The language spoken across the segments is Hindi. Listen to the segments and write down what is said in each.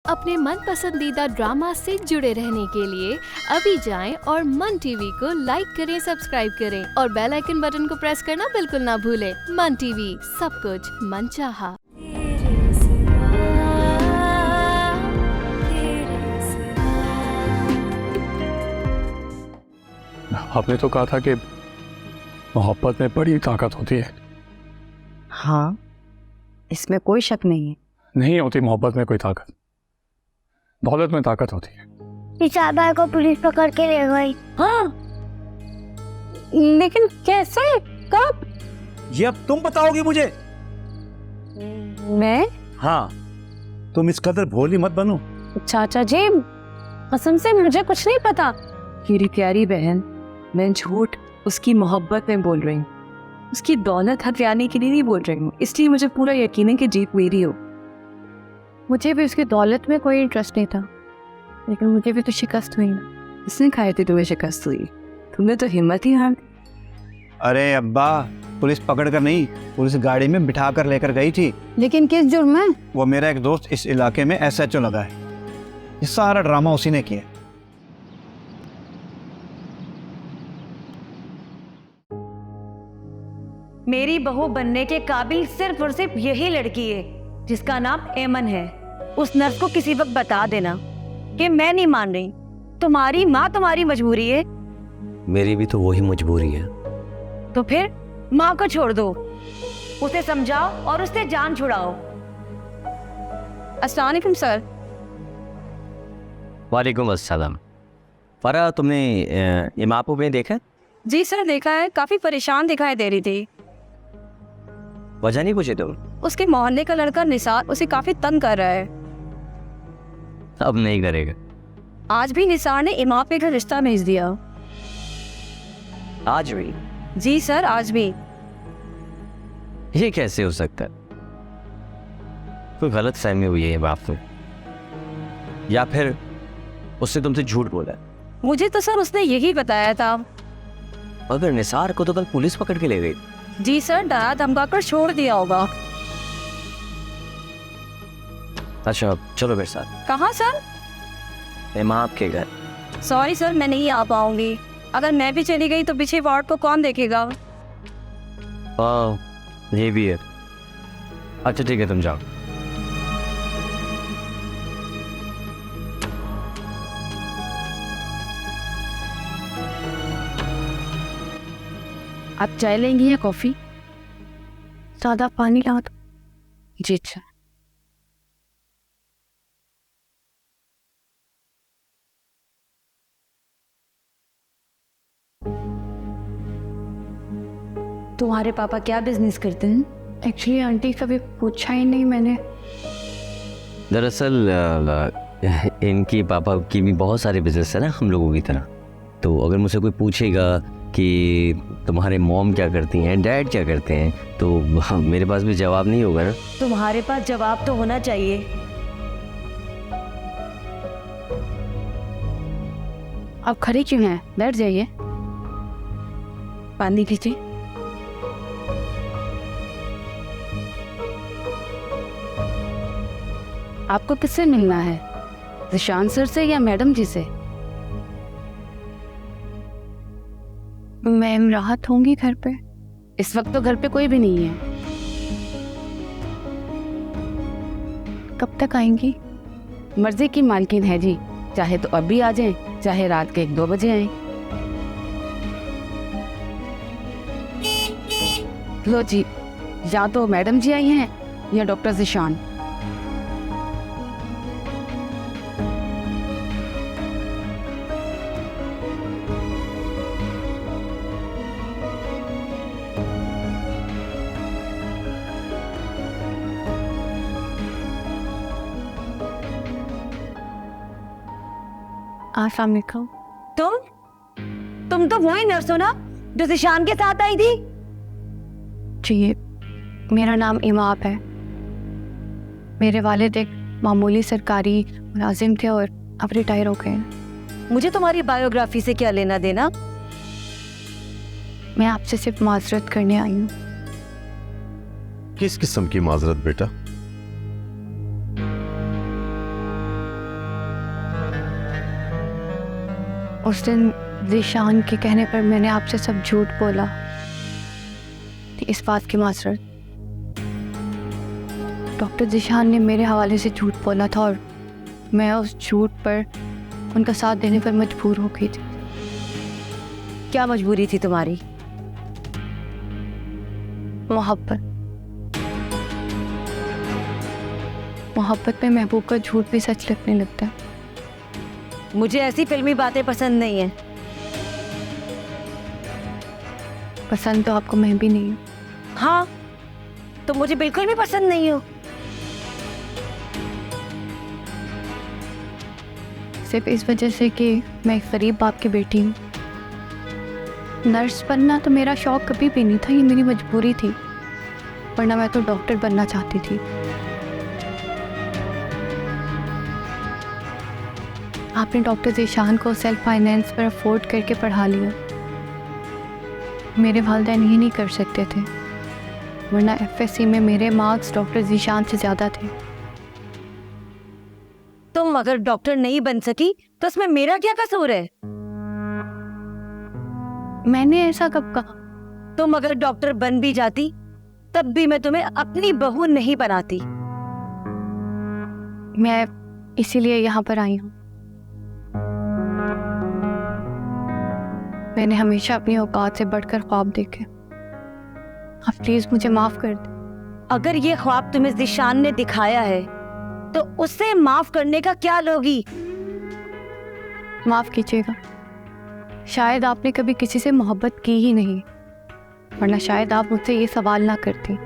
अपने मन पसंदीदा ड्रामा से जुड़े रहने के लिए अभी जाएं और मन टीवी को लाइक करें, सब्सक्राइब करें और बेल आइकन बटन को प्रेस करना बिल्कुल ना भूलें। मन टीवी, सब कुछ मनचाहा। आपने तो कहा था कि मोहब्बत में बड़ी ताकत होती है। हाँ, इसमें कोई शक नहीं है। नहीं होती मोहब्बत में कोई ताकत, दौलत में ताकत होती है। निसार को पुलिस पकड़ के ले गई। हाँ, लेकिन कैसे, कब? ये अब तुम बताओगी मुझे। मैं? हाँ, तुम इस कदर भोली मत बनो। चाचा जी, कसम से मुझे कुछ नहीं पता। मेरी प्यारी बहन, मैं झूठ उसकी मोहब्बत में बोल रही हूँ, उसकी दौलत हथियाने के लिए नहीं बोल रही हूँ। इसलिए मुझे पूरा यकीन है कि जीत मेरी हो। मुझे भी उसकी दौलत में कोई इंटरेस्ट नहीं था, लेकिन मुझे भी तो शिकस्त हुई ना। इसने खाए थे तुम्हें शिकस्त हुई, तुमने तो हिम्मत ही हार। अरे अब्बा, पुलिस पकड़ कर नहीं, पुलिस गाड़ी में बिठा कर लेकर गई थी। लेकिन किस जुर्म में? वो मेरा एक दोस्त इस इलाके में SHO लगा है। ये सारा ड्रामा उसी ने किया। मेरी बहू बनने के काबिल सिर्फ और सिर्फ यही लड़की है जिसका नाम एमन है। उस नर्स को किसी वक्त बता देना कि मैं नहीं मान रही, तुम्हारी माँ तुम्हारी मजबूरी है। मेरी भी तो वही मजबूरी है। तो फिर माँ को छोड़ दो, उसे समझाओ और उससे जान छुड़ाओ। अस्सलाम वालेकुम सर। वालेकुम अस्सलाम। फरा, तुमने इमापू में देखा? जी सर, देखा है। काफी परेशान दिखाई दे रही थी। वजह नहीं पूछे तुम? उसके मोहल्ले का लड़का निसार उसे काफी तंग कर रहा है। अब नहीं करेगा। आज भी निसार ने इमाम पे का रिश्ता भेज दिया। आज भी? जी सर, आज भी। ये कैसे हो सकता है? कोई गलत फहमी हुई है बाप को, या फिर उसने तुमसे झूठ बोला? मुझे तो सर उसने यही बताया था। अगर निसार को तो कल पुलिस पकड़ के ले गई। जी सर, डरा धमका कर छोड़ दिया होगा। अच्छा, चलो मेरे साथ। कहाँ सर? इमाम के घर। सॉरी सर, मैं नहीं आ पाऊंगी। अगर मैं भी चली गई तो पीछे वार्ड को कौन देखेगा? ये भी है। अच्छा ठीक है, तुम जाओ। आप चाय लेंगी या कॉफी? ज्यादा पानी ला दो। जी अच्छा। तुम्हारे पापा क्या बिजनेस करते हैं? एक्चुअली आंटी कभी पूछा ही नहीं मैंने। दरअसल इनकी पापा की भी बहुत सारे बिजनेस है ना, हम लोगों की तरह। तो अगर मुझसे कोई पूछेगा कि तुम्हारे मॉम क्या करती हैं, डैड क्या करते हैं, तो मेरे पास भी जवाब नहीं होगा ना। तुम्हारे पास जवाब तो होना चाहिए। आप खड़ी क्यों हैं? बैठ जाइए, पानी लीजिए। आपको किससे मिलना है, जिशान सर से या मैडम जी से? मैम राहत होंगी घर पे? इस वक्त तो घर पे कोई भी नहीं है। कब तक आएंगी? मर्जी की मालकिन है जी, चाहे तो अभी आ जाएं, चाहे रात के 1-2 बजे आए। लो जी, या तो मैडम जी आई हैं या डॉक्टर जिशान। अस्सलाम वालेकुम। तुम तो वही नर्स हो ना जो जिशान के साथ आई थी? जी, मेरा नाम इमाम है। मेरे वालिद एक मामूली सरकारी मुलाजिम थे और अब रिटायर हो गए। मुझे तुम्हारी बायोग्राफी से क्या लेना देना? मैं आपसे सिर्फ माजरत करने आई हूँ। किस किस्म की माजरत बेटा? उस दिन ज़ीशान के कहने पर मैंने आपसे सब झूठ बोला, इस बात की माजरत। डॉक्टर ज़ीशान ने मेरे हवाले से झूठ बोला था और मैं उस झूठ पर उनका साथ देने पर मजबूर हो गई थी। क्या मजबूरी थी तुम्हारी? मोहब्बत। मोहब्बत में महबूब का झूठ भी सच लगने लगता है। मुझे ऐसी फिल्मी बातें पसंद नहीं है। पसंद तो आपको मैं भी नहीं हूँ। हाँ, तो मुझे बिल्कुल भी पसंद नहीं हो। सिर्फ इस वजह से कि मैं एक गरीब बाप की बेटी हूँ। नर्स बनना तो मेरा शौक कभी भी नहीं था, ये मेरी मजबूरी थी, वरना मैं तो डॉक्टर बनना चाहती थी। आपने डॉक्टर ज़ीशान को सेल्फ फाइनेंस पर अफोर्ड करके पढ़ा लिया। मेरे वालिदैन ये नहीं कर सकते थे, वरना एफएससी में मेरे मार्क्स डॉक्टर ज़ीशान से ज़्यादा थे। तुम अगर डॉक्टर नहीं बन सकी तो उसमें मेरा क्या कसूर है? मैंने ऐसा कब कहा? तुम अगर डॉक्टर बन भी जाती तब भी मैं तुम्हें अपनी बहू नहीं बनाती। मैं इसीलिए यहाँ पर आई हूँ। मैंने हमेशा अपनी औकात से बढ़कर ख्वाब देखे। आप प्लीज मुझे माफ कर दें। अगर ये ख्वाब तुम्हें ज़ीशान ने दिखाया है तो उससे माफ करने का क्या लोगी? माफ कीजिएगा, शायद आपने कभी किसी से मोहब्बत की ही नहीं, वरना शायद आप मुझसे ये सवाल ना करती।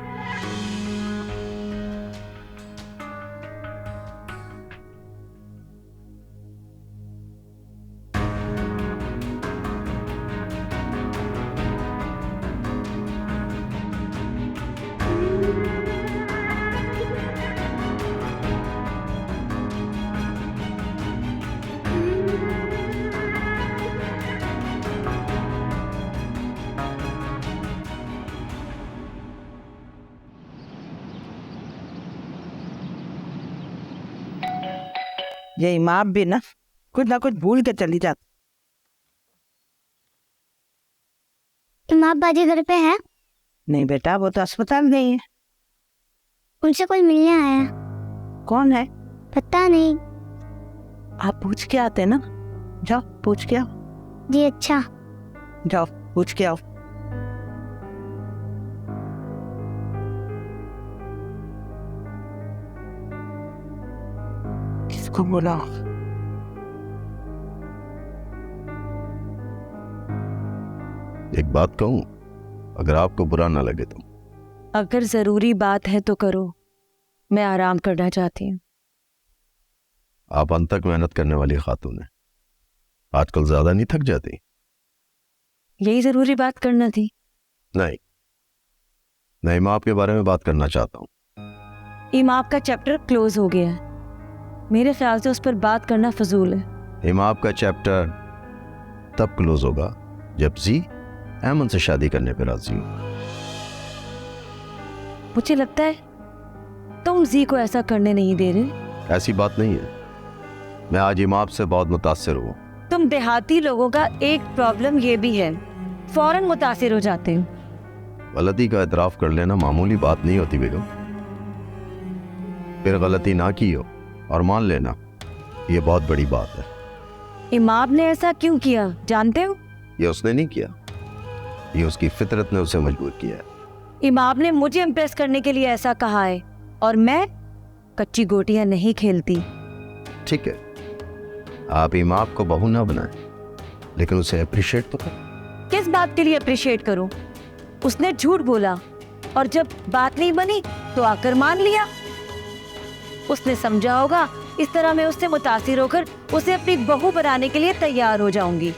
ये इमाम भी ना कुछ भूल के चली जाती। इमाम बाजी घर पे है? नहीं बेटा, वो तो अस्पताल गई है। उनसे कोई मिलने आया। कौन है? पता नहीं। आप पूछ के आते ना, जाओ पूछ के आओ। जी अच्छा। जाओ पूछ के आओ। किसको बोला? एक बात कहूं, अगर आपको बुरा ना लगे तो। अगर जरूरी बात है तो करो, मैं आराम करना चाहती हूँ। आप अंत तक मेहनत करने वाली खातून है, आजकल ज्यादा नहीं थक जाती? यही जरूरी बात करना थी। नहीं, मैं इमाम के बारे में बात करना चाहता हूँ। इमाम का चैप्टर क्लोज हो गया है, मेरे ख्याल से उस पर बात करना फजूल है। इमाम का चैप्टर तब क्लोज होगा जब जी ऐमन से शादी करने पर राजी हो। मुझे लगता है तुम जी को ऐसा करने नहीं दे रहे। ऐसी बात नहीं है, मैं आज इमाम से बहुत मुतासिर हूँ। तुम देहाती लोगों का एक प्रॉब्लम ये भी है, फौरन मुतासिर हो जाते हो। गलती का एतराफ कर लेना मामूली बात नहीं होती बेगम। फिर गलती ना की हो और मान लेना, ये बहुत बड़ी बात है। इमाम ने ऐसा क्यों किया जानते हो? ये उसने नहीं किया, ये उसकी फितरत ने उसे मजबूर किया है। इमाम ने मुझे इम्प्रेस करने के लिए ऐसा कहा है, और मैं कच्ची गोटियां नहीं खेलती। ठीक है, आप इमाम को बहू ना बनाएं, लेकिन उसे अप्रिशिएट तो करें। किस बात के लिए अप्रिशिएट करूं? उसने झूठ बोला और जब बात नहीं बनी तो आकर मान लिया। उसने समझा होगा इस तरह मैं उससे मुतासिर होकर उसे अपनी बहू बनाने के लिए तैयार हो जाऊंगी।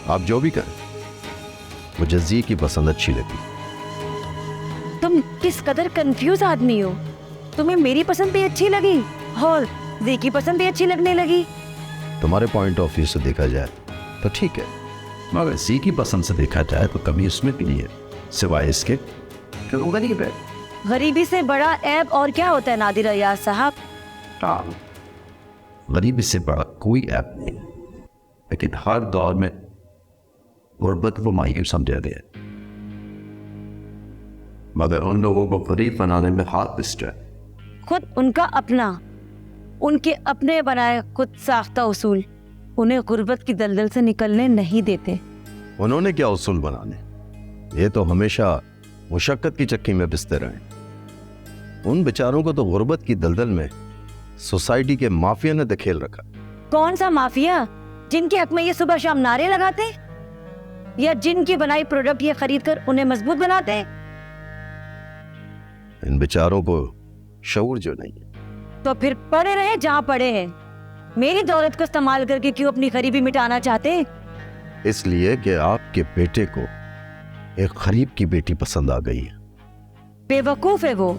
आप जो भी करें, मुझे जी की पसंद अच्छी लगी। तुम किस कदर कंफ्यूज आदमी हो। तुम्हें मेरी पसंद भी अच्छी लगी और जी की पसंद भी अच्छी लगने लगी। तुम्हारे पॉइंट ऑफ व्यू से देखा जाए तो ठीक है, मगर जी की पसंद से देखा जाए तो कमी उसमें भी नहीं है, सिवाय इसके कि वो गरीब है। गरीबी से बड़ा ऐब और क्या होता है नादिर अय्याज साहब? गरीबी से बड़ा कोई ऐप नहीं है। लेकिन हर दौर में गुर्बत को मायूस समझा गया, मगर उन लोगों को गरीब बनाने में हाथ पिसता है। खुद उनका अपना, उनके अपने बनाए खुद साख्ता उसूल उन्हें गुर्बत की दलदल से निकलने नहीं देते। उन्होंने क्या उसूल बनाने, ये तो हमेशा मुशक्कत की चक्की में पिसते रहे। उन बेचारों को तो गुर्बत की दलदल में सोसाइटी के माफिया ने धकेल रखा। कौन सा माफिया? जिनके हक में ये सुबह शाम नारे लगाते, या जिनकी बनाई प्रोडक्ट ये खरीद कर उन्हें मजबूत बनाते? इन बेचारों को शऊर जो नहीं है। तो फिर पड़े रहे जहां पड़े हैं। मेरी दौलत को इस्तेमाल करके क्यों अपनी गरीबी मिटाना चाहते? इसलिए कि आपके बेटे को एक गरीब की बेटी पसंद आ गई है। बेवकूफ है वो।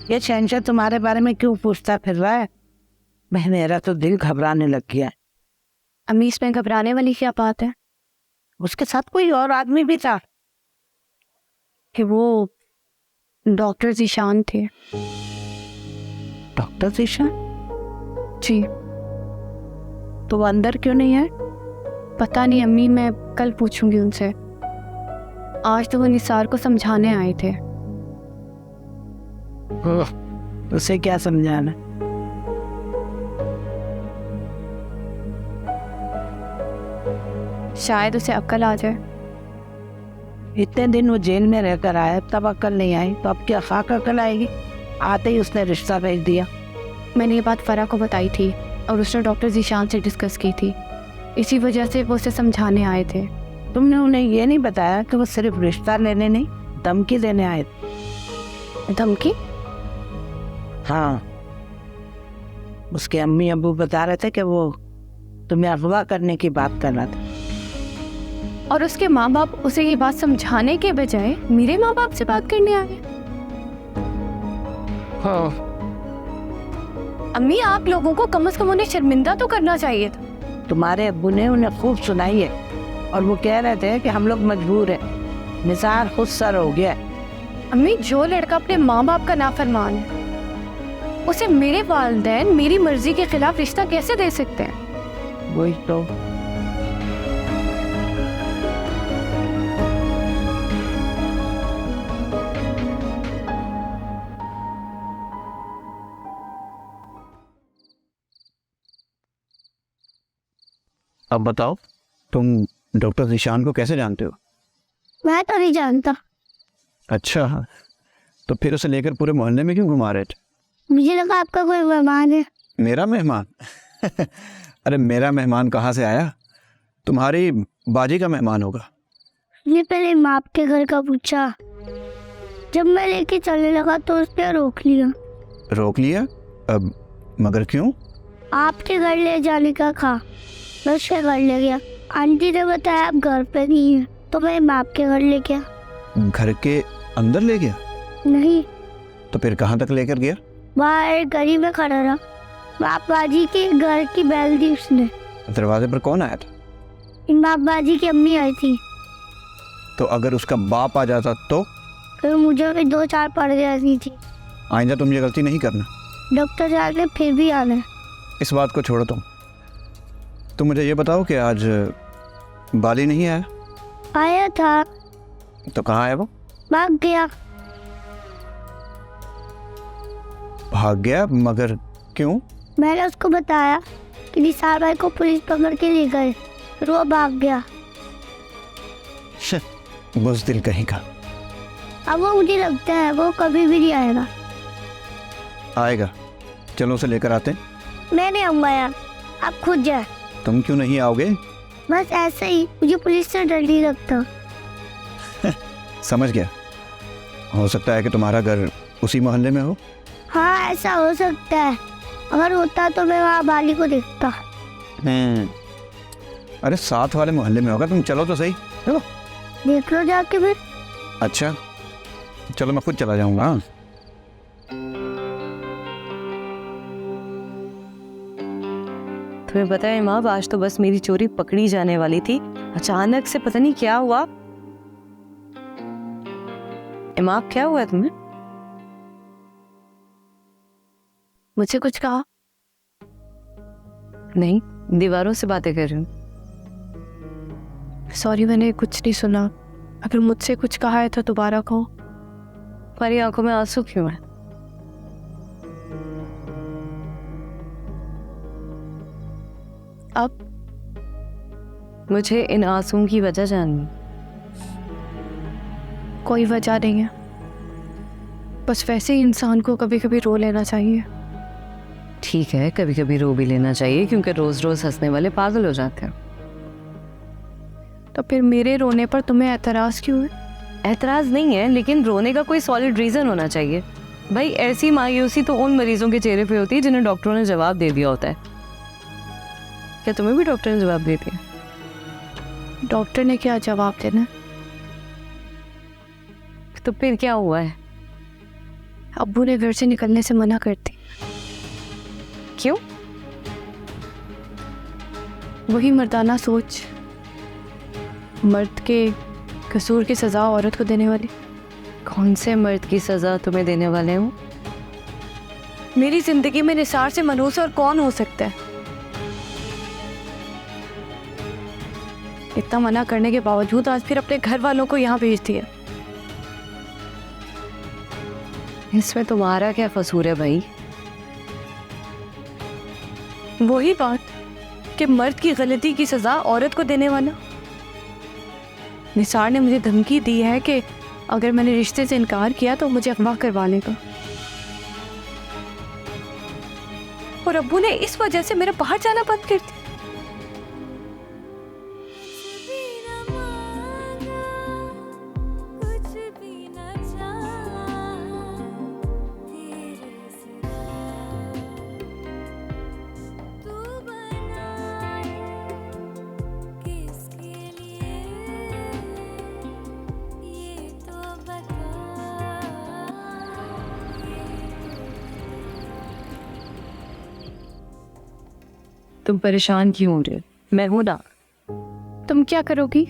ये शहंशाह तुम्हारे बारे में क्यों पूछता फिर रहा है? मेरा तो दिल घबराने लग गया है। अम्मी, इसमें घबराने वाली क्या बात है? उसके साथ कोई और आदमी भी था? कि वो डॉक्टर ज़ीशान थे। डॉक्टर ज़ीशान? जी। तो वो अंदर क्यों नहीं है? पता नहीं अम्मी, मैं कल पूछूंगी उनसे। आज तो वो निसार को समझाने आए थे। उसे क्या समझाना? शायद उसे अक्ल आ जाए। इतने दिन वो जेल में रहकर आया, तब अक्ल नहीं आई, तो अब क्या खाक अक्ल आएगी? आते ही उसने रिश्ता भेज दिया। मैंने ये बात फरा को बताई थी और उसने डॉक्टर ज़ीशान से डिस्कस की थी। इसी वजह से वो उसे समझाने आए थे। तुमने उन्हें ये नहीं बताया कि वो सिर्फ रिश्ता लेने नहीं, धमकी देने आए थे? धमकी? हाँ, उसके अम्मी अब्बू बता रहे थे कि वो तुम्हें अगवा करने की बात कर रहा था। और उसके माँ बाप उसे ये बात समझाने के बजाय मेरे माँ बाप से बात करने आए। हाँ, अम्मी, आप लोगों को कम से कम उन्हें शर्मिंदा तो करना चाहिए था। तुम्हारे अब्बू ने उन्हें खूब सुनाई है और वो कह रहे थे कि हम लोग मजबूर हैं। निसार खुद सर हो गया। अम्मी, जो लड़का अपने माँ बाप का नाफरमान है, उसे मेरे वालिदैन मेरी मर्जी के खिलाफ रिश्ता कैसे दे सकते हैं? वही तो। अब बताओ, तुम डॉक्टर ज़ीशान को कैसे जानते हो? मैं तो नहीं जानता। अच्छा, तो फिर उसे लेकर पूरे मोहल्ले में क्यों घुमा रहे थे? मुझे लगा आपका कोई मेहमान है। मेरा मेहमान? अरे मेरा मेहमान कहाँ से आया? तुम्हारी बाजी का मेहमान होगा। ये पहले माँ के घर का पूछा, जब मैं लेके चलने लगा तो उसने रोक लिया। रोक लिया? अब मगर क्यों? आपके घर ले जाने का कहा, मैं उसके घर ले गया। आंटी ने बताया आप घर पे नहीं है, तो मैं बाप के घर ले गया। घर के अंदर ले गया? नहीं। तो फिर कहाँ तक लेकर गया? बाहर गली में खड़ा रहा। बाप बाजी के घर की बैल दी उसने। दरवाजे पर कौन आया था? बाप बाजी की अम्मी आई थी। तो अगर उसका बाप आ जाता तो? फिर मुझे भी 2-4 पड़ जाती थी। आइंदा तुम ये गलती नहीं करना। डॉक्टर साहब ने फिर भी आना। इस बात को छोड़ो तुम मुझे ये बताओ कि आज बाली नहीं आया? आया था। तो कहाँ आया वो? भाग गया। भाग गया? मगर क्यों? मैंने उसको बताया कि निसार भाई को पुलिस पकड़ के ले गए, फिर वो भाग गया। बुज़दिल कहीं का। अब वो मुझे लगता है वो कभी भी नहीं आएगा। आएगा, चलो उसे लेकर आते हैं। मैं नहीं आऊँगा यार, आप खुद जाए। तुम क्यों नहीं आओगे? बस ऐसे ही, मुझे पुलिस से डर नहीं लगता। समझ गया। हो सकता है कि तुम्हारा घर उसी मोहल्ले में हो। हाँ, ऐसा हो सकता है। अगर होता तो मैं वहाँ बाली को देखता। अरे साथ वाले मोहल्ले में होगा। तुम चलो तो सही। चलो देख लो जाके फिर। अच्छा चलो, मैं खुद चला जाऊंगा। तुम्हें पता है माँ, आज तो बस मेरी चोरी पकड़ी जाने वाली थी, अचानक से पता नहीं क्या हुआ। इमाम क्या हुआ है तुम्हें? मुझे कुछ कहा? नहीं, दीवारों से बातें कर रही हूँ। सॉरी, मैंने कुछ नहीं सुना। अगर मुझसे कुछ कहा है तो दोबारा कहो। तुम्हारी आंखों में आंसू क्यों है? अब मुझे इन आंसुओं की वजह जाननी। कोई वजह नहीं है, बस वैसे ही इंसान को कभी कभी रो लेना चाहिए। ठीक है, कभी कभी रो भी लेना चाहिए, क्योंकि रोज रोज हंसने वाले पागल हो जाते हैं। तो फिर मेरे रोने पर तुम्हें एतराज क्यों है? एतराज नहीं है, लेकिन रोने का कोई सॉलिड रीजन होना चाहिए। भाई, ऐसी मायूसी तो उन मरीजों के चेहरे पे होती है जिन्हें डॉक्टरों ने जवाब दे दिया होता है। क्या तुम्हें भी डॉक्टर ने जवाब दे दिया? डॉक्टर ने क्या जवाब देना? तो फिर क्या हुआ है? अब्बू ने घर से निकलने से मना कर दी। क्यों? वही मर्दाना सोच, मर्द के कसूर की सजा औरत को देने वाली। कौन से मर्द की सजा तुम्हें देने वाले हूँ? मेरी जिंदगी में निसार से मनहूस और कौन हो सकता है? इतना मना करने के बावजूद आज फिर अपने घर वालों को यहाँ भेज दिया। इसमें तुम्हारा क्या कसूर है भाई? वही बात कि मर्द की गलती की सजा औरत को देने वाला। निसार ने मुझे धमकी दी है कि अगर मैंने रिश्ते से इनकार किया तो मुझे अगवा करवा लेगा, और अब्बू ने इस वजह से मेरा बाहर जाना बंद कर दिया। तुम परेशान क्यों हो रहे हो? मैं हूं ना। तुम क्या करोगी?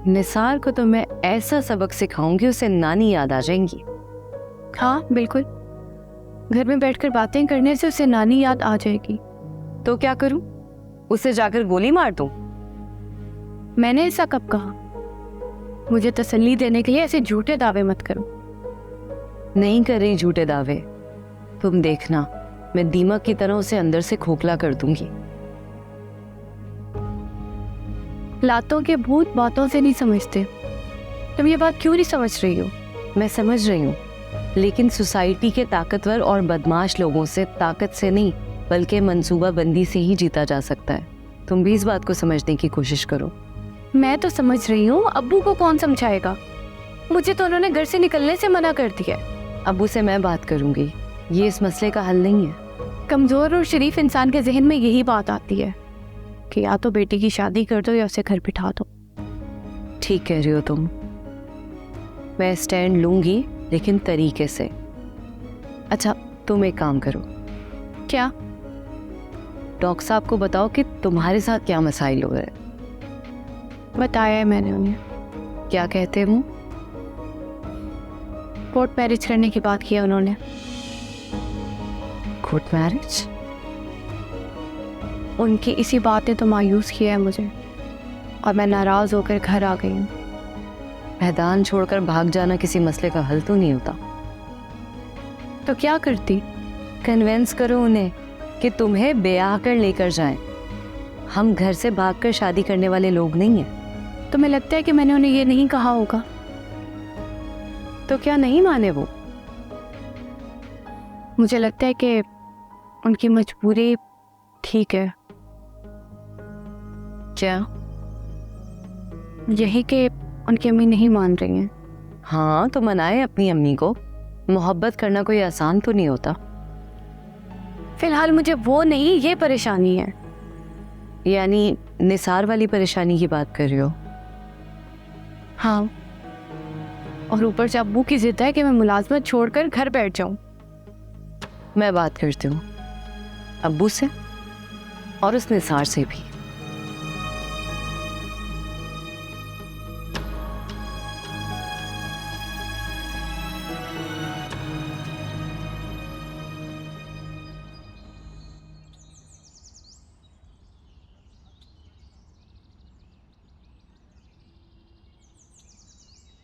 निसार को तो मैं ऐसा सबक सिखाऊंगी, उसे नानी याद आ जाएंगी। हाँ बिल्कुल, घर में बैठकर बातें करने से उसे नानी याद आ जाएगी। तो क्या करूं? उसे जाकर गोली मार दूं? मैंने ऐसा कब कहा? मुझे तसल्ली देने के लिए ऐसे झूठे दावे मत करो। नहीं कर रही झूठे दावे। तुम देखना, मैं दीमक की तरह उसे अंदर से खोखला कर दूंगी। लातों के भूत बातों से नहीं समझते। तुम ये बात क्यों नहीं समझ रही हो? मैं समझ रही हूँ, लेकिन सोसाइटी के ताकतवर और बदमाश लोगों से ताकत से नहीं, बल्कि मंसूबाबंदी से ही जीता जा सकता है। तुम भी इस बात को समझने की कोशिश करो। मैं तो समझ रही हूँ, अब्बू को कौन समझाएगा? मुझे तो उन्होंने घर से निकलने से मना कर दिया। अब्बू से मैं बात करूंगी, ये इस मसले का हल नहीं है। कमजोर और शरीफ इंसान के जहन में यही बात आती है कि या तो बेटी की शादी कर दो या उसे घर बिठा दो। ठीक कह रही हो तुम। मैं स्टैंड लूंगी, लेकिन तरीके से। अच्छा, तुम एक काम करो। क्या? डॉक्टर साहब को बताओ कि तुम्हारे साथ क्या मसाइल हो रहे। बताया है मैंने उन्हें। क्या कहते हैं वो? कोर्ट मैरिज करने की बात किया उन्होंने। Court marriage? उनकी इसी बात ने तो मायूस किया है मुझे, और मैं नाराज होकर घर आ गई हूँ। मैदान छोड़कर भाग जाना किसी मसले का हल तो नहीं होता। तो क्या करती? कन्विंस करो उन्हें कि तुम्हें ब्याह कर लेकर जाएं। हम घर से भागकर शादी करने वाले लोग नहीं हैं। तुम्हें लगता है कि मैंने उन्हें ये नहीं कहा होगा? तो क्या नहीं माने वो? मुझे लगता है कि उनकी मजबूरी ठीक है। क्या? यही कि उनकी अम्मी नहीं मान रही हैं। हाँ, तो मनाए अपनी अम्मी को। मोहब्बत करना कोई आसान तो नहीं होता। फिलहाल मुझे वो नहीं, ये परेशानी है। यानी निसार वाली परेशानी की बात कर रही हो? हाँ, और ऊपर से अब्बू की जिद है कि मैं मुलाजमत छोड़कर घर बैठ जाऊं। मैं बात करती हूँ अब्बू से। और उस निसार से भी।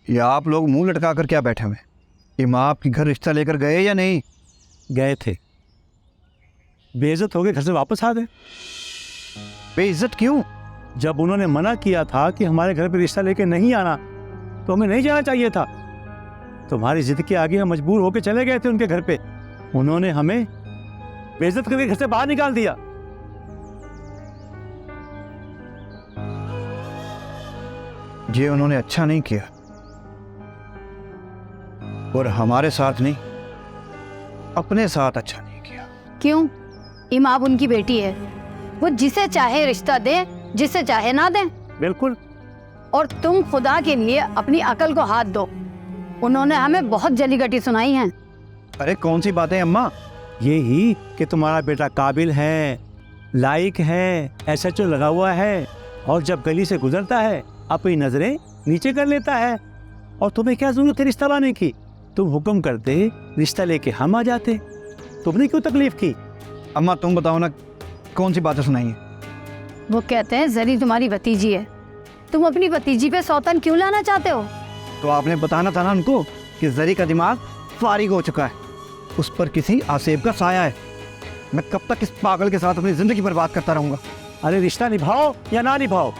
ये आप लोग मुंह लटका कर क्या बैठे हुए? इमाम आपके घर रिश्ता लेकर गए या नहीं? गए थे, बेइज्जत हो गए, घर से वापस आ गए। बेइज्जत क्यों? जब उन्होंने मना किया था कि हमारे घर पे रिश्ता लेके नहीं आना, तो हमें नहीं जाना चाहिए था। तुम्हारी जिद के आगे हम मजबूर होकर चले गए थे उनके घर पे। उन्होंने हमें बेइज्जत करके घर से बाहर निकाल दिया। ये उन्होंने अच्छा नहीं किया, और हमारे साथ नहीं, अपने साथ अच्छा नहीं किया। क्यों? इमाम उनकी बेटी है, वो जिसे चाहे रिश्ता दे, जिसे चाहे ना दे। बिल्कुल। और तुम खुदा के लिए अपनी अकल को हाथ दो। उन्होंने हमें बहुत जलीगटी सुनाई है। अरे कौन सी बातें अम्मा? ये ही कि तुम्हारा बेटा काबिल है, लायक है, SHO लगा हुआ है, और जब गली से गुजरता है अपनी नजरें नीचे कर लेता है। और तुम्हें क्या जरूरत है रिश्ता लाने की? तुम हुक्म करते, रिश्ता लेके हम आ जाते। तुमने क्यों तकलीफ की? अम्मा तुम बताओ ना, कौन सी बातें सुनाई हैं? वो कहते हैं जरी तुम्हारी भतीजी है, तुम अपनी भतीजी पे सौतन क्यों लाना चाहते हो? तो आपने बताना था ना उनको कि जरी का दिमाग फारिग हो चुका है, उस पर किसी आसेब का साया है। मैं कब तक इस पागल के साथ अपनी जिंदगी बर्बाद करता रहूंगा? अरे रिश्ता निभाओ या ना निभाओ,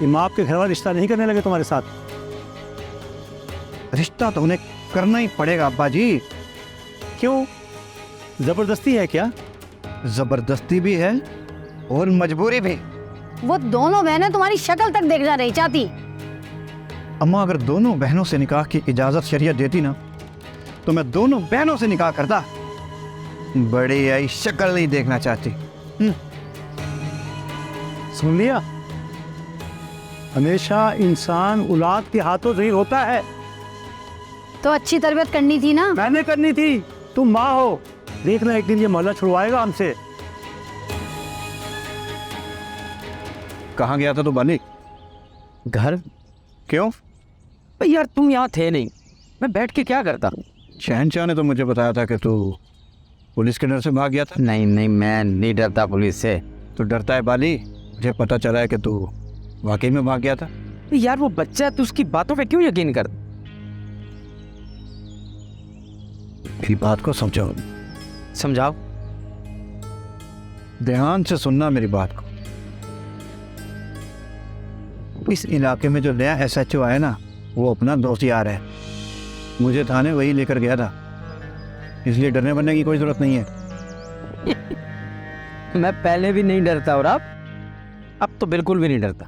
इमाम के घर वाले रिश्ता नहीं करने लगे तुम्हारे साथ। रिश्ता तो उन्हें करना ही पड़ेगा अब्बा जी। क्यों? जबरदस्ती है क्या? जबरदस्ती भी है और मजबूरी भी। वो दोनों बहनें तुम्हारी शक्ल तक देखना नहीं चाहती। अम्मा अगर दोनों बहनों से निकाह की इजाजत शरीयत देती ना, तो मैं दोनों बहनों से निकाह करता। बड़ी आई शक्ल नहीं देखना चाहती। सुन लिया? हमेशा इंसान औलाद के हाथों से ही होता है। तो अच्छी तरबियत करनी थी ना। मैंने करनी थी, तुम माँ हो। देखना एक दिन ये मोहल्ला छुड़वाएगा हमसे। कहाँ गया था तू बाली? घर? क्यों? यार तुम यहाँ थे नहीं, मैं बैठ के क्या करता? शहनशाह ने तो मुझे बताया था कि तू पुलिस के डर से भाग गया था। नहीं नहीं, मैं नहीं डरता पुलिस से। तो डरता है बाली? मुझे पता चला है कि तू वाकई में भाग गया था। यार वो बच्चा है, तू उसकी बातों पे क्यों यकीन कर? मेरी बात को समझाओ। समझाओ। ध्यान से सुनना मेरी बात को। इस इलाके में जो नया SHO आया ना, वो अपना दोस्त यार है। मुझे थाने वही लेकर गया था, इसलिए डरने बनने की कोई जरूरत नहीं है। मैं पहले भी नहीं डरता और अब तो बिल्कुल भी नहीं डरता।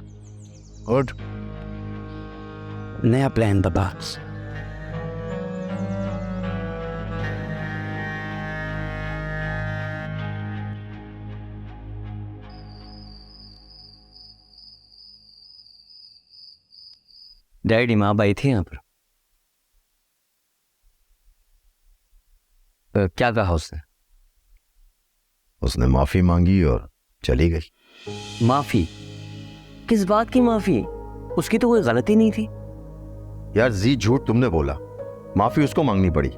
गुड। नया प्लान बता। डैडी माँ आई थी यहाँ पर, तो क्या कहा उसने? उसने माफी मांगी और चली गई। माफी? किस बात की माफी? उसकी तो कोई गलती नहीं थी। यार जी झूठ तुमने बोला, माफी उसको मांगनी पड़ी।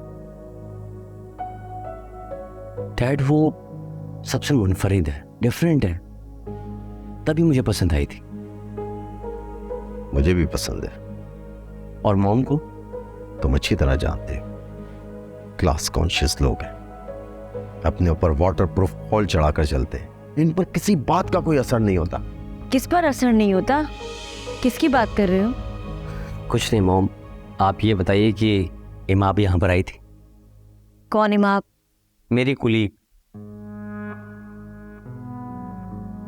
डैड वो सबसे मुनफरिद है, डिफरेंट है, तभी मुझे पसंद आई थी। मुझे भी पसंद है। और मॉम को? तुम अच्छी तरह जानते हो, क्लास कॉन्शियस लोग हैं, अपने ऊपर वाटरप्रूफ हॉल चढ़ाकर चलते हैं। इन पर किसी बात का कोई असर नहीं होता। किस पर असर नहीं होता? किसकी बात कर रहे हो? कुछ नहीं मॉम, आप ये बताइए कि इमाम यहाँ पर आई थी। कौन इमाम? मेरी कुलीग।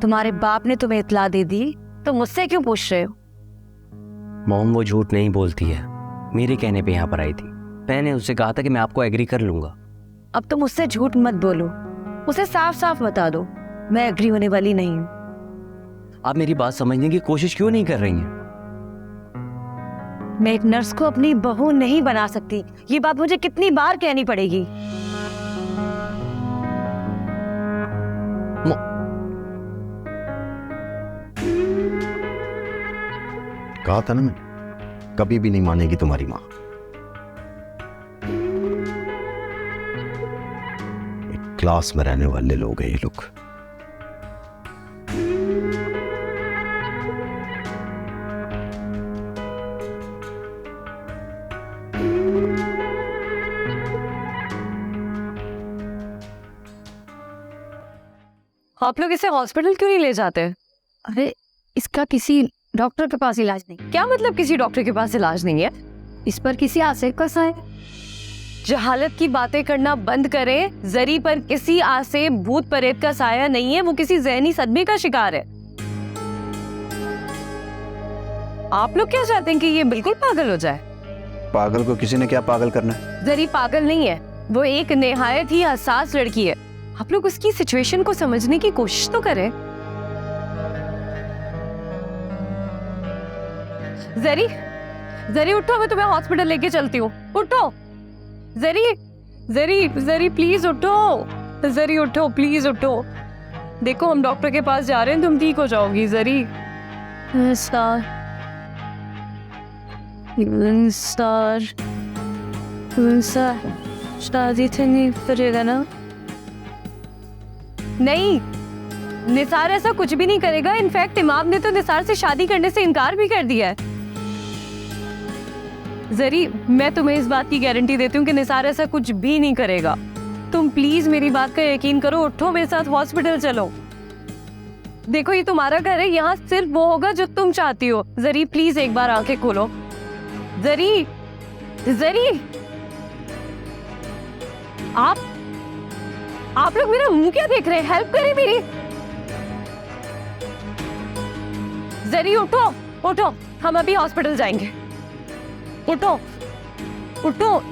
तुम्हारे बाप ने तुम्हें इत्ला दे दी तो मुझसे क्यों पूछ रहे हो? मॉम वो झूठ नहीं बोलती है, मेरे कहने पे यहाँ पर आई थी। मैंने उससे कहा था कि मैं आपको एग्री कर लूंगा। अब तुम मुझसे झूठ मत बोलो, उसे साफ साफ बता दो मैं एग्री होने वाली नहीं हूँ। आप मेरी बात समझने की कोशिश क्यों नहीं कर रही हैं? मैं एक नर्स को अपनी बहू नहीं बना सकती, ये बात मुझे कितनी बार कहनी पड़ेगी? कहा था ना मैंने, कभी भी नहीं मानेगी तुम्हारी माँ। एक क्लास में रहने वाले लोग हैं ये लोग। आप लोग इसे हॉस्पिटल क्यों नहीं ले जाते? अरे इसका किसी डॉक्टर के पास इलाज नहीं। क्या मतलब किसी डॉक्टर के पास इलाज नहीं है? इस पर किसी आसे का साया। जहालत की बातें करना बंद करें। जरी पर किसी आसे भूत प्रेत का साया नहीं है, वो किसी जहनी सदमे का शिकार है। आप लोग क्या चाहते हैं कि ये बिल्कुल पागल हो जाए? पागल को किसी ने क्या पागल करना है? जरी पागल नहीं है, वो एक निहायत ही हसास लड़की है। आप लोग उसकी सिचुएशन को समझने की कोशिश तो करें। जरी, जरी उठो, मैं तुम्हें हॉस्पिटल लेके चलती हूँ। उठो जरी, जरी, जरी प्लीज उठो। जरी उठो, प्लीज उठो। देखो हम डॉक्टर के पास जा रहे हैं, तुम ठीक हो जाओगी। जरी सर, शादी तो नहीं करेगा ना? नहीं, निसार ऐसा कुछ भी नहीं करेगा। इनफैक्ट इमाम ने तो निसार से शादी करने से इनकार भी कर दिया है। जरी, मैं तुम्हें इस बात की गारंटी देती हूँ कि निसार ऐसा कुछ भी नहीं करेगा। तुम प्लीज मेरी बात का यकीन करो। उठो, मेरे साथ हॉस्पिटल चलो। देखो ये तुम्हारा घर है, यहाँ सिर्फ वो होगा जो तुम चाहती हो। जरी प्लीज एक बार आंखें खोलो। जरी, जरी, आप लोग मेरा मुंह क्या देख रहे हैं? हेल्प करें मेरी। जरी उठो, उठो, हम अभी हॉस्पिटल जाएंगे। उठो, उठो।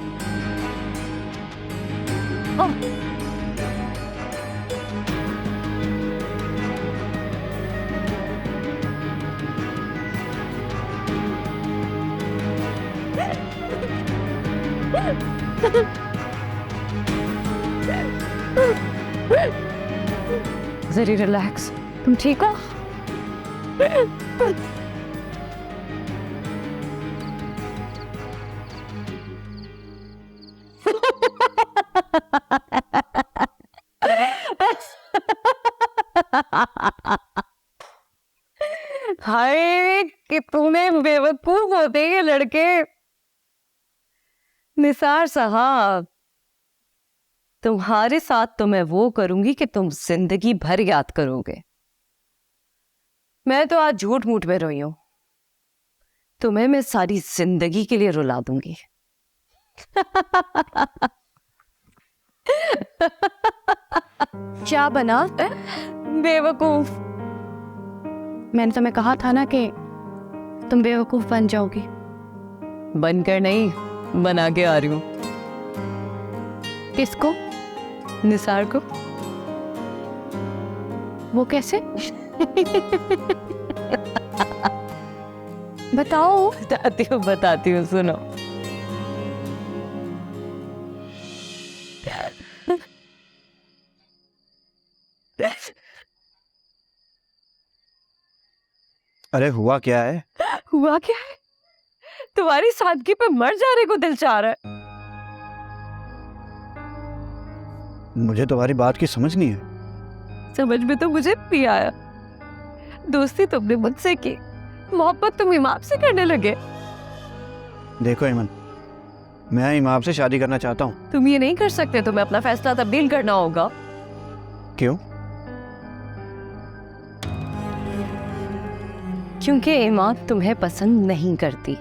जरी रिलैक्स, तुम ठीक हो? हाय कितने बेवकूफ होते हैं ये लड़के। निसार साहब, तुम्हारे साथ तो मैं वो करूंगी कि तुम जिंदगी भर याद करोगे। मैं तो आज झूठ मूठ में रोई हूं, तुम्हें मैं सारी जिंदगी के लिए रुला दूंगी। क्या बना? बेवकूफ। मैंने तुम्हें कहा था ना कि तुम बेवकूफ बन जाओगी। बनकर नहीं, बना के आ रही हूं। किसको? निसार को। वो कैसे? बताओ। बताती हूँ, सुनो। अरे हुआ क्या है? हुआ क्या है? तुम्हारी सादगी पे मर जाने को दिल चाह रहा है। मुझे तुम्हारी बात की समझ नहीं है। समझ में तो मुझे भी आया। दोस्ती तुमने मुझसे की, मोहब्बत तुम इमाम से करने लगे। देखो इमन, मैं इमाम से शादी करना चाहता हूँ। तुम ये नहीं कर सकते, तुम्हें अपना फैसला तब्दील करना होगा। क्यों? क्योंकि इमाम तुम्हें पसंद नहीं करती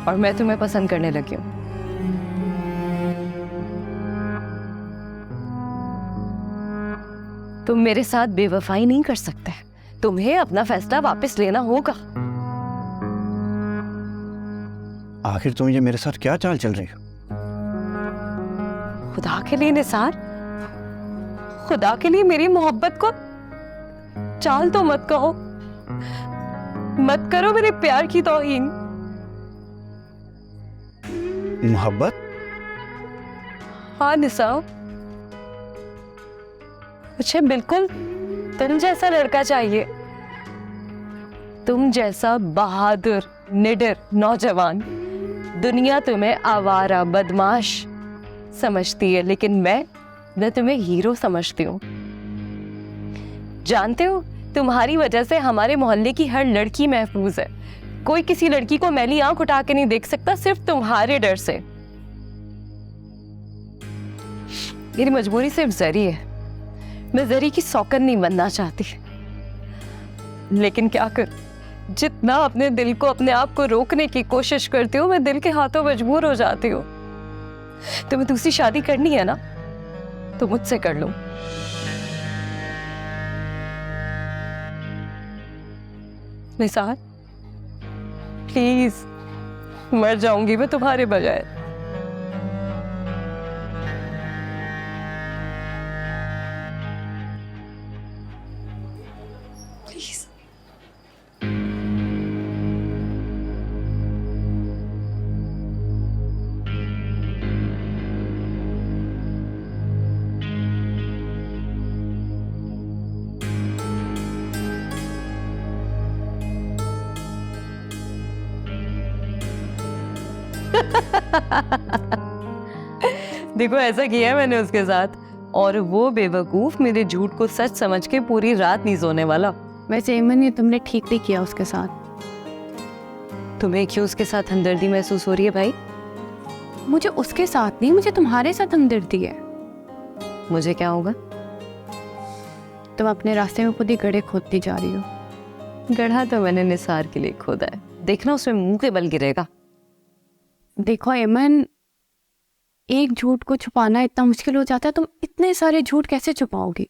और मैं तुम्हें पसंद करने लगी हूँ। तुम मेरे साथ बेवफाई नहीं कर सकते। तुम्हें अपना फैसला वापस लेना होगा। आखिर तुम ये मेरे साथ क्या चाल चल रही हो? खुदा के लिए निसार, खुदा के लिए मेरी मोहब्बत को चाल तो मत कहो, मत करो मेरे प्यार की तौहीन। मोहब्बत? हाँ निसार, मुझे बिल्कुल तुम जैसा लड़का चाहिए तुम जैसा बहादुर निडर नौजवान दुनिया तुम्हें आवारा बदमाश समझती है, लेकिन मैं तुम्हें हीरो समझती हूँ। जानते हो, तुम्हारी वजह से हमारे मोहल्ले की हर लड़की महफूज है। कोई किसी लड़की को मैली आंख उठा के नहीं देख सकता, सिर्फ तुम्हारे डर से। मेरी मजबूरी सिर्फ जरी है। मैं जरी की सौकन नहीं बनना चाहती, लेकिन क्या कर, जितना अपने दिल को अपने आप को रोकने की कोशिश करती हूँ, मैं दिल के हाथों मजबूर हो जाती हूँ। तुम्हें दूसरी शादी करनी है ना, तो मुझसे कर लो। निसार, प्लीज, मर जाऊंगी मैं तुम्हारे बजाय। प्लीज। देखो, ऐसा किया मैंने उसके साथ, और वो बेवकूफ मेरे झूठ को सच समझ के पूरी रात नहीं सोने वाला। वैसे एमन, ये तुमने ठीक नहीं किया उसके साथ। तुम्हें क्यों उसके साथ हमदर्दी महसूस हो रही है भाई? मुझे उसके साथ नहीं, मुझे तुम्हारे साथ हमदर्दी है। मुझे क्या होगा? तुम अपने रास्ते में खुद ही गड्ढे खोदती जा रही हो। गड्ढा तो मैंने निसार के लिए खोदा है, देखना उसमें मुंह के बल गिरेगा। देखो एमन, एक झूठ को छुपाना इतना मुश्किल हो जाता है, तुम इतने सारे झूठ कैसे छुपाओगी?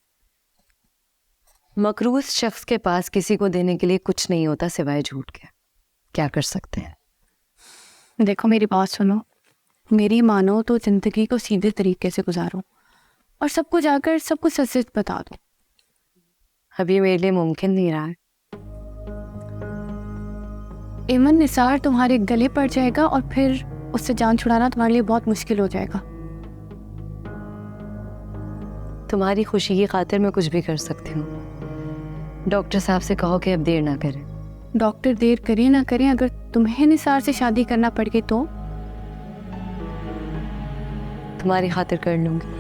मकरूज शख्स के पास किसी को देने के लिए कुछ नहीं होता सिवाय झूठ के। क्या कर सकते हैं? देखो, मेरी बात सुनो, मेरी मानो तो जिंदगी को सीधे तरीके से गुजारो और सबको जाकर सब कुछ सच सच बता दो। अभी मेरे लिए मुमकिन नहीं रहा है। एमन, निसार तुम्हारे गले पड़ जाएगा और फिर उससे जान छुड़ाना तुम्हारे लिए बहुत मुश्किल हो जाएगा। तुम्हारी खुशी की खातिर मैं कुछ भी कर सकती हूँ। डॉक्टर साहब से कहो कि अब देर ना करें। डॉक्टर देर करें ना करें, अगर तुम्हें निसार से शादी करना पड़ गई तो? तुम्हारी खातिर कर लूंगी।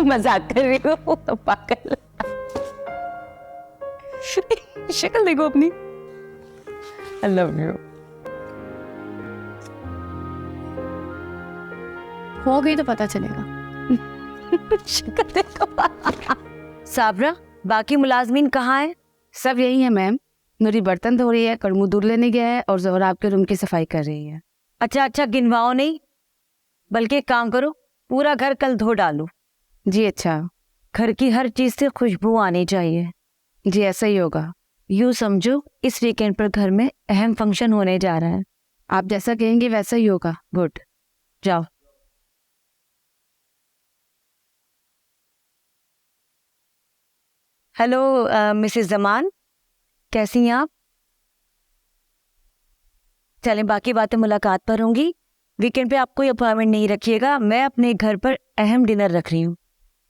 मजाक कर रही हो पागल। शक्ल देखो अपनी। I love you। हो गई तो पता चलेगा। शक्ल देखो। साबरा, बाकी मुलाजमीन कहाँ है? सब यही है मैम। नूरी बर्तन धो रही है, कड़मू दूर लेने गया है और जोहरा आपके रूम की सफाई कर रही है। अच्छा, गिनवाओ नहीं, बल्कि एक काम करो, पूरा घर कल धो डालो। जी अच्छा। घर की हर चीज से खुशबू आनी चाहिए। जी ऐसा ही होगा। यूँ समझो, इस वीकेंड पर घर में अहम फंक्शन होने जा रहा है। आप जैसा कहेंगे वैसा ही होगा। गुड, जाओ। हेलो मिसेस जमान, कैसी हैं आप? चलें, बाकी बातें मुलाकात पर होंगी। वीकेंड पे आप कोई अपॉइंटमेंट नहीं रखिएगा, मैं अपने घर पर अहम डिनर रख रही हूँ।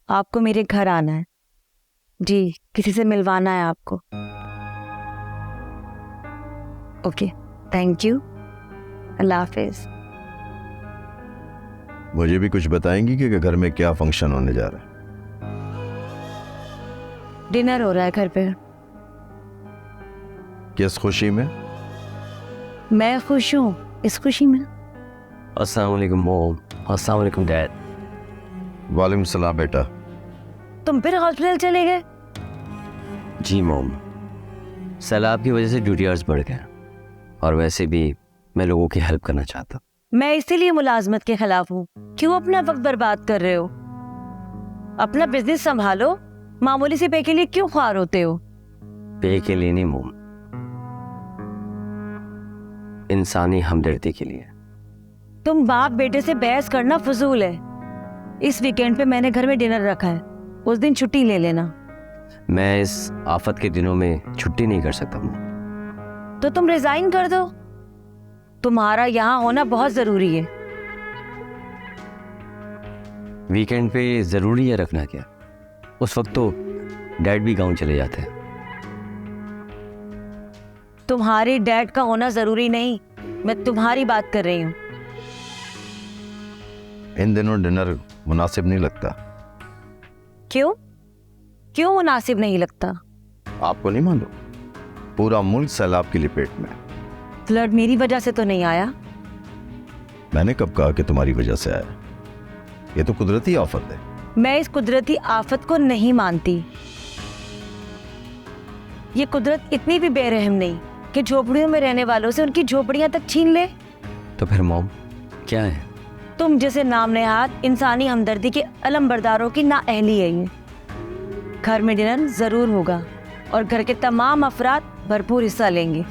आपको मेरे घर आना है। जी, किसी से मिलवाना है आपको। ओके, थैंक यू, अल्लाह हाफिज। मुझे भी कुछ बताएंगी कि घर में क्या फंक्शन होने जा रहा है? डिनर हो रहा है घर पे। किस खुशी में? मैं खुश हूँ इस खुशी में। अस्सलाम वालेकुम मॉम। अस्सलाम वालेकुम डैड। वालेकुम सलाम बेटा। तुम फिर हॉस्पिटल चले गए? जी मॉम, सैलाब की वजह से ड्यूटी आवर्स बढ़ गए, और वैसे भी मैं लोगों की हेल्प करना चाहता हूँ। मैं इसीलिए मुलाजमत के खिलाफ हूँ। क्यों अपना वक्त बर्बाद कर रहे हो? अपना बिजनेस संभालो, मामूली से पे के लिए क्यों ख्वार होते हो? पे के लिए नहीं मॉम, इंसानी हमदर्दी के लिए। तुम बाप बेटे से बहस करना फजूल है। इस वीकेंड पे मैंने घर में डिनर रखा है, उस दिन छुट्टी ले लेना। मैं इस आफत के दिनों में छुट्टी नहीं कर सकता मॉम। तो तुम रिजाइन कर दो, तुम्हारा यहाँ होना बहुत जरूरी है। वीकेंड पे ज़रूरी है रखना क्या? उस वक्त तो डैड भी गांव चले जाते हैं। तुम्हारे डैड का होना जरूरी नहीं, मैं तुम्हारी बात कर रही हूँ। इन दिनों डिनर मुनासिब नहीं लगता। क्यों? क्यों मुनासिब नहीं लगता? आपको नहीं मालूम, पूरा मुल्क सैलाब की लपेट में। फ्लड मेरी वजह से तो नहीं आया। मैंने कब कहा कि तुम्हारी वजह से आया? ये तो कुदरती आफत है। मैं इस कुदरती आफत को नहीं मानती। ये कुदरत इतनी भी बेरहम नहीं कि झोपड़ियों में रहने वालों से उनकी झोपड़ियां तक छीन ले। तो फिर मॉम क्या है? तुम जैसे नाम नेहाद इंसानी हमदर्दी के अलमबरदारों की नाअहली है ये। घर में डिनर जरूर होगा और घर के तमाम अफराद भरपूर हिस्सा लेंगे।